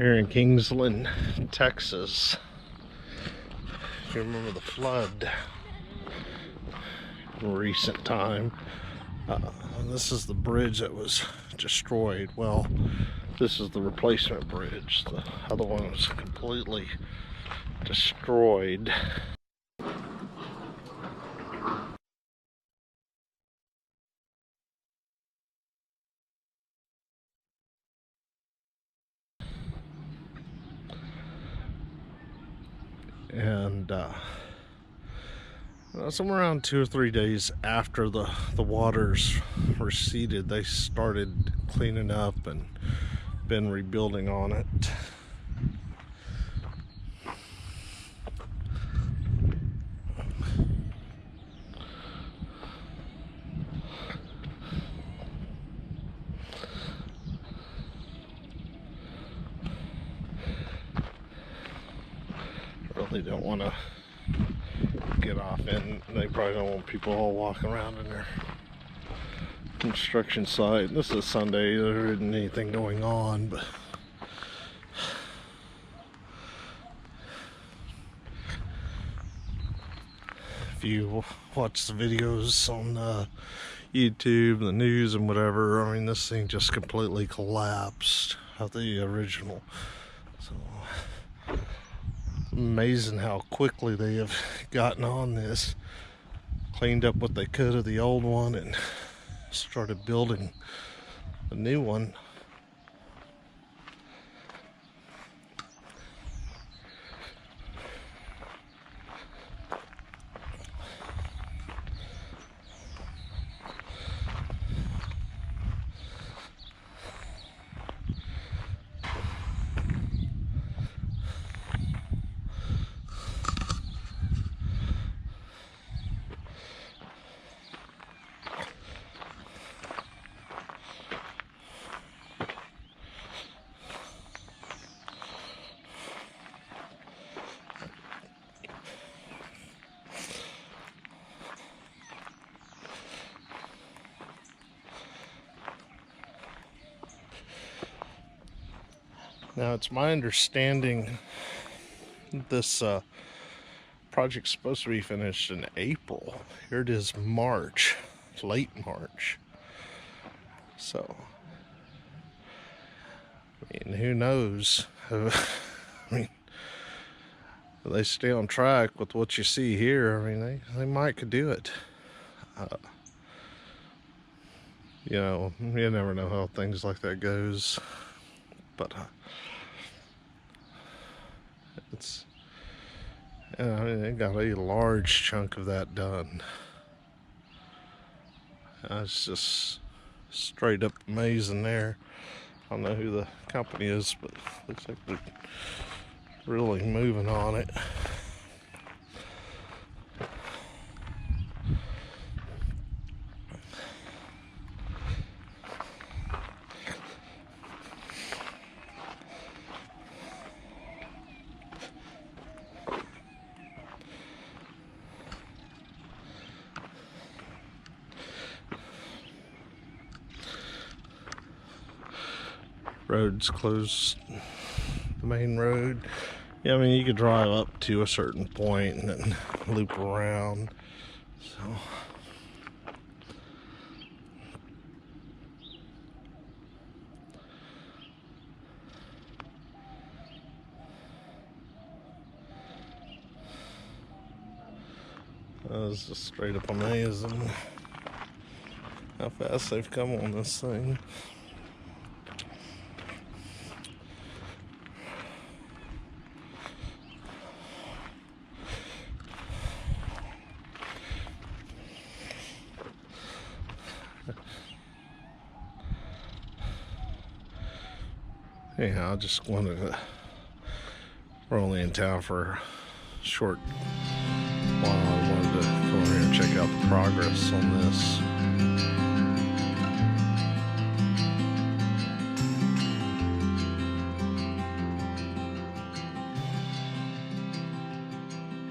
Here in Kingsland, Texas. If you remember the flood in recent time, this is the bridge that was destroyed. Well, this is the replacement bridge. The other one was completely destroyed. And somewhere around 2 or 3 days after the waters receded, they started cleaning up and been rebuilding on it. Really don't want to get off in. They probably don't want people all walking around in their construction site. This is Sunday. There isn't anything going on, but if you watch the videos on YouTube, the news and whatever, I mean, this thing just completely collapsed at the original. So amazing how quickly they have gotten on this, cleaned up what they could of the old one and started building a new one. Now, it's my understanding this project's supposed to be finished in April. Here it is March, late March. So, I mean, who knows? I mean, if they stay on track with what you see here, I mean, they might could do it. You know, you never know how things like that goes. But it's, I mean, they got a large chunk of that done. It's just straight up amazing there. I don't know who the company is, but looks like they're really moving on it. Roads closed, the main road. Yeah, I mean, you could drive up to a certain point and then loop around. So that was just straight up amazing how fast they've come on this thing. Anyhow, I just wanted to, we're only in town for a short while. I wanted to go over here and check out the progress on this.